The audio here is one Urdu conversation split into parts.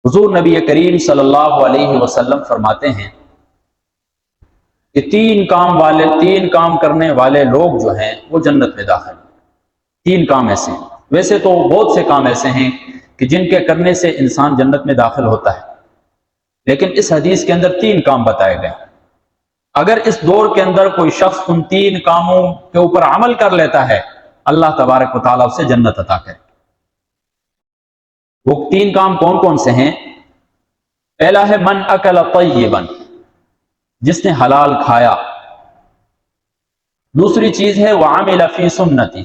حضور نبی کریم صلی اللہ علیہ وسلم فرماتے ہیں کہ تین کام کرنے والے لوگ جو ہیں وہ جنت میں داخل ہیں۔ تین کام ایسے ہیں، ویسے تو بہت سے کام ایسے ہیں کہ جن کے کرنے سے انسان جنت میں داخل ہوتا ہے، لیکن اس حدیث کے اندر تین کام بتائے گئے۔ اگر اس دور کے اندر کوئی شخص ان تین کاموں کے اوپر عمل کر لیتا ہے، اللہ تبارک و تعالیٰ اسے جنت عطا کرے۔ وہ تین کام کون کون سے ہیں؟ پہلا ہے من اکل طیبا، جس نے حلال کھایا۔ دوسری چیز ہے وعمل فی سنتی،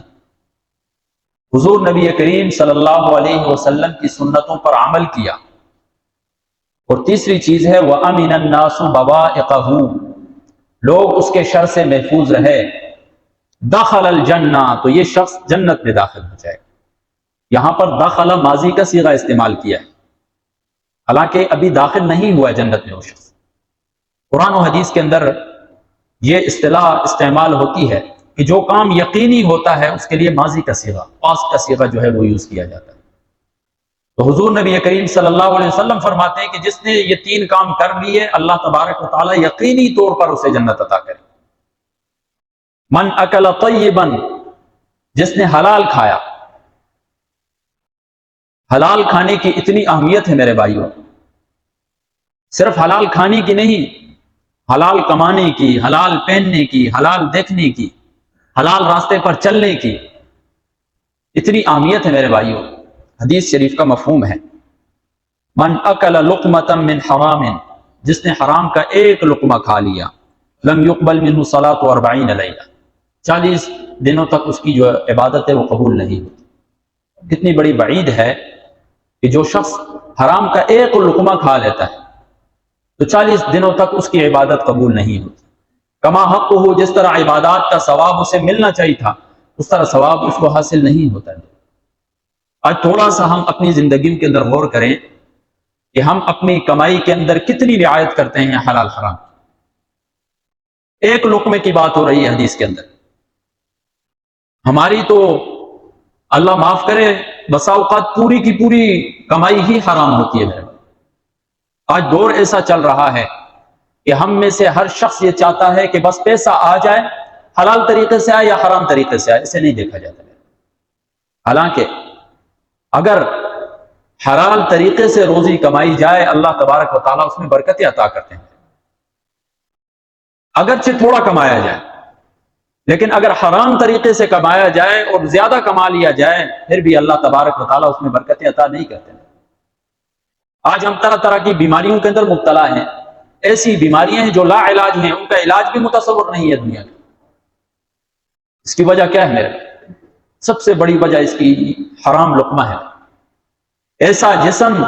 حضور نبی کریم صلی اللہ علیہ وسلم کی سنتوں پر عمل کیا۔ اور تیسری چیز ہے وَأَمِنَ النَّاسُ بَوَائِقَهُ، لوگ اس کے شر سے محفوظ رہے۔ دخل الجنہ، تو یہ شخص جنت میں داخل ہو جائے گا۔ یہاں پر دخل ماضی کا صیغہ استعمال کیا ہے، حالانکہ ابھی داخل نہیں ہوا ہے جنت میں وہ شخص۔ قرآن و حدیث کے اندر یہ اصطلاح استعمال ہوتی ہے کہ جو کام یقینی ہوتا ہے اس کے لیے ماضی کا صیغہ، پاسٹ کا صیغہ جو ہے وہ یوز کیا جاتا ہے۔ تو حضور نبی کریم صلی اللہ علیہ وسلم فرماتے ہیں کہ جس نے یہ تین کام کر لیے، اللہ تبارک و تعالی یقینی طور پر اسے جنت عطا کرے۔ من اکل طیبا، جس نے حلال کھایا۔ حلال کھانے کی اتنی اہمیت ہے میرے بھائیوں، صرف حلال کھانے کی نہیں، حلال کمانے کی، حلال پہننے کی، حلال دیکھنے کی، حلال راستے پر چلنے کی اتنی اہمیت ہے میرے بھائیوں۔ حدیث شریف کا مفہوم ہے من اکل لقمۃ من حرام، جس نے حرام کا ایک لقمہ کھا لیا، لم يقبل منہ صلاۃ 40 لیلہ، 40 دنوں تک اس کی جو عبادت ہے وہ قبول نہیں ہوتی۔ کتنی بڑی وعید ہے کہ جو شخص حرام کا ایک لقمہ کھا لیتا ہے تو 40 دنوں تک اس کی عبادت قبول نہیں ہوتی۔ کما حق ہو، جس طرح عبادات کا ثواب اسے ملنا چاہیے تھا اس طرح ثواب اس کو حاصل نہیں ہوتا ہے۔ آج تھوڑا سا ہم اپنی زندگیوں کے اندر غور کریں کہ ہم اپنی کمائی کے اندر کتنی رعایت کرتے ہیں حلال حرام۔ ایک لقمے کی بات ہو رہی ہے حدیث کے اندر، ہماری تو اللہ معاف کرے بسا اوقات پوری کی پوری کمائی ہی حرام ہوتی ہے۔ آج دور ایسا چل رہا ہے کہ ہم میں سے ہر شخص یہ چاہتا ہے کہ بس پیسہ آ جائے، حلال طریقے سے آئے یا حرام طریقے سے آئے، اسے نہیں دیکھا جاتا ہے۔ حالانکہ اگر حلال طریقے سے روزی کمائی جائے، اللہ تبارک و تعالیٰ اس میں برکتیں عطا کرتے ہیں۔ اگرچہ تھوڑا کمایا جائے، لیکن اگر حرام طریقے سے کمایا جائے اور زیادہ کما لیا جائے پھر بھی اللہ تبارک و تعالیٰ اس میں برکتیں عطا نہیں کرتے۔ آج ہم طرح طرح کی بیماریوں کے اندر مبتلا ہیں، ایسی بیماریاں ہیں جو لا علاج ہیں، ان کا علاج بھی متصور نہیں ہے دنیا میں۔ اس کی وجہ کیا ہے میرے؟ سب سے بڑی وجہ اس کی حرام لقمہ ہے۔ ایسا جسم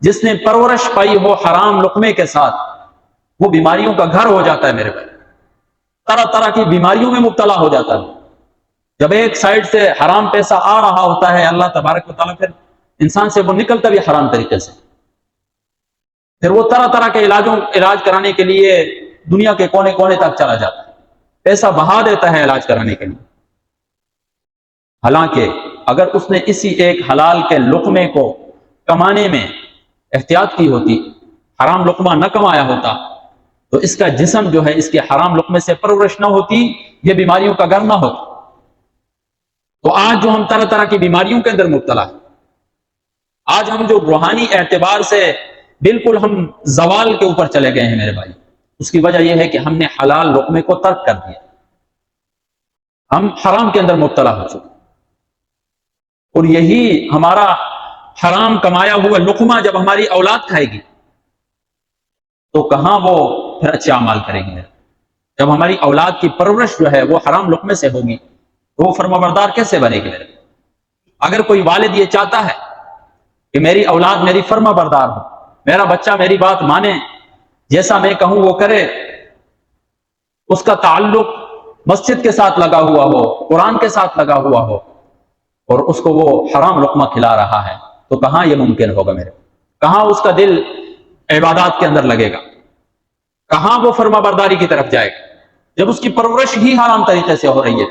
جس نے پرورش پائی ہو حرام لقمے کے ساتھ، وہ بیماریوں کا گھر ہو جاتا ہے میرے بھائی، طرح طرح کی بیماریوں میں مبتلا ہو جاتا ہے۔ جب ایک سائڈ سے حرام پیسہ آ رہا ہوتا ہے، اللہ تبارک و تعالیٰ پھر انسان سے وہ نکلتا بھی حرام طریقے سے، پھر وہ طرح طرح کے علاج کرانے کے لیے دنیا کے کونے کونے تک چلا جاتا ہے، پیسہ بہا دیتا ہے علاج کرانے کے لیے۔ حالانکہ اگر اس نے اسی ایک حلال کے لقمے کو کمانے میں احتیاط کی ہوتی، حرام لقمہ نہ کمایا ہوتا، تو اس کا جسم جو ہے اس کے حرام لقمے سے پرورش نہ ہوتی، یہ بیماریوں کا گھر نہ ہوتا۔ تو آج جو ہم طرح طرح کی بیماریوں کے اندر مبتلا ہیں، آج ہم جو روحانی اعتبار سے بالکل ہم زوال کے اوپر چلے گئے ہیں میرے بھائی، اس کی وجہ یہ ہے کہ ہم نے حلال لقمے کو ترک کر دیا، ہم حرام کے اندر مبتلا ہو چکے۔ اور یہی ہمارا حرام کمایا ہوا لقمہ جب ہماری اولاد کھائے گی تو کہاں وہ پھر اچھے اعمال کریں گے؟ جب ہماری اولاد کی پرورش جو ہے وہ حرام لقمے سے ہوگی تو وہ فرمانبردار کیسے بنے گی میرے؟ اگر کوئی والد یہ چاہتا ہے کہ میری اولاد میری فرما بردار ہو، میرا بچہ میری بات مانے، جیسا میں کہوں وہ کرے، اس کا تعلق مسجد کے ساتھ لگا ہوا ہو، قرآن کے ساتھ لگا ہوا ہو، اور اس کو وہ حرام لقمہ کھلا رہا ہے، تو کہاں یہ ممکن ہوگا میرے؟ کہاں اس کا دل عبادات کے اندر لگے گا؟ کہاں وہ فرما برداری کی طرف جائے گا جب اس کی پرورش ہی حرام طریقے سے ہو رہی ہے؟